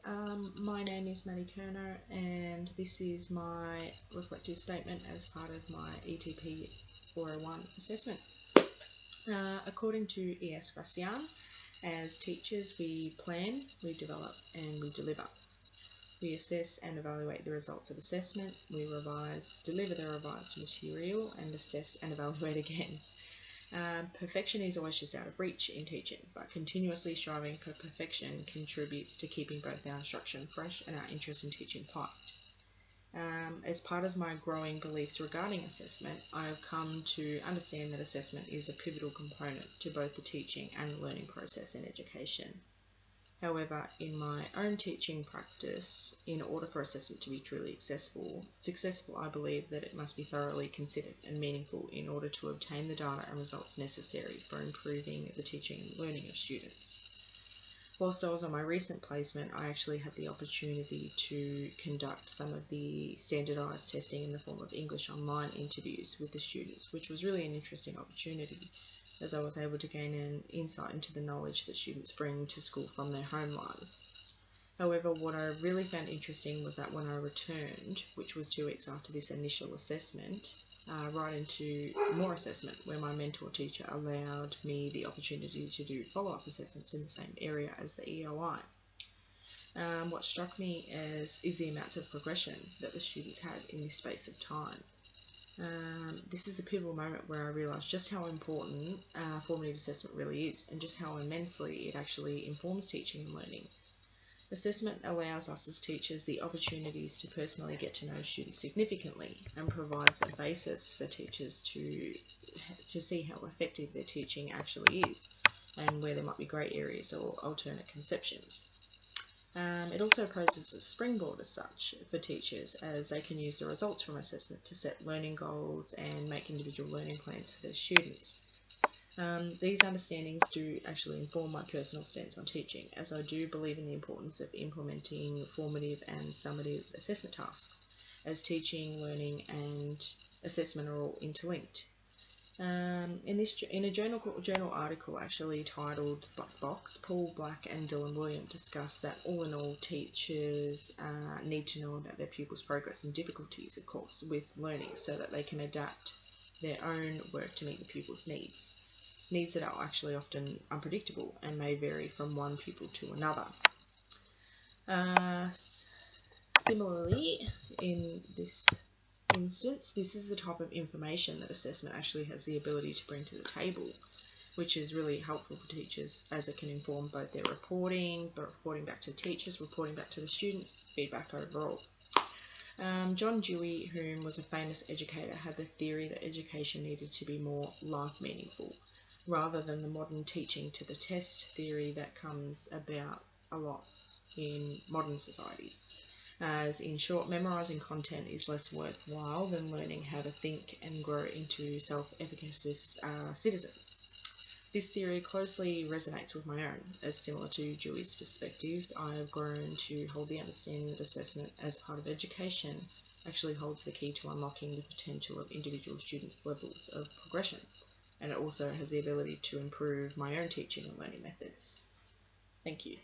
My name is Maddie Kerner, and this is my reflective statement as part of my ETP401 assessment. According to ES Gracian, as teachers we plan, we develop and we deliver. We assess and evaluate the results of assessment, we revise, deliver the revised material, and assess and evaluate again. Perfection is always just out of reach in teaching, but continuously striving for perfection contributes to keeping both our instruction fresh and our interest in teaching piped. As part of my growing beliefs regarding assessment, I have come to understand that assessment is a pivotal component to both the teaching and the learning process in education. However, in my own teaching practice, in order for assessment to be truly successful, I believe that it must be thoroughly considered and meaningful in order to obtain the data and results necessary for improving the teaching and learning of students. Whilst I was on my recent placement, I actually had the opportunity to conduct some of the standardised testing in the form of English online interviews with the students, which was really an interesting opportunity, as I was able to gain an insight into the knowledge that students bring to school from their home lives. However, what I really found interesting was that when I returned, which was 2 weeks after this initial assessment, right into more assessment, where my mentor teacher allowed me the opportunity to do follow-up assessments in the same area as the EOI. What struck me is the amounts of progression that the students had in this space of time. This is a pivotal moment where I realised just how important formative assessment really is, and just how immensely it actually informs teaching and learning. Assessment allows us as teachers the opportunities to personally get to know students significantly, and provides a basis for teachers to see how effective their teaching actually is, and where there might be grey areas or alternate conceptions. It also poses a springboard as such for teachers, as they can use the results from assessment to set learning goals and make individual learning plans for their students. These understandings do actually inform my personal stance on teaching, as I do believe in the importance of implementing formative and summative assessment tasks, as teaching, learning and assessment are all interlinked. In a journal article actually titled Black Box, Paul Black and Dylan William discuss that all in all, teachers need to know about their pupils' progress and difficulties, of course, with learning, so that they can adapt their own work to meet the pupils' needs that are actually often unpredictable and may vary from one pupil to another. Similarly, in this instance, this is the type of information that assessment actually has the ability to bring to the table, which is really helpful for teachers, as it can inform both their reporting back to teachers, reporting back to the students, feedback overall. John Dewey, whom was a famous educator, had the theory that education needed to be more life meaningful, rather than the modern teaching to the test theory that comes about a lot in modern societies. As in short, memorising content is less worthwhile than learning how to think and grow into self-efficacious citizens. This theory closely resonates with my own, as similar to Dewey's perspectives, I have grown to hold the understanding that assessment as part of education actually holds the key to unlocking the potential of individual students' levels of progression, and it also has the ability to improve my own teaching and learning methods. Thank you.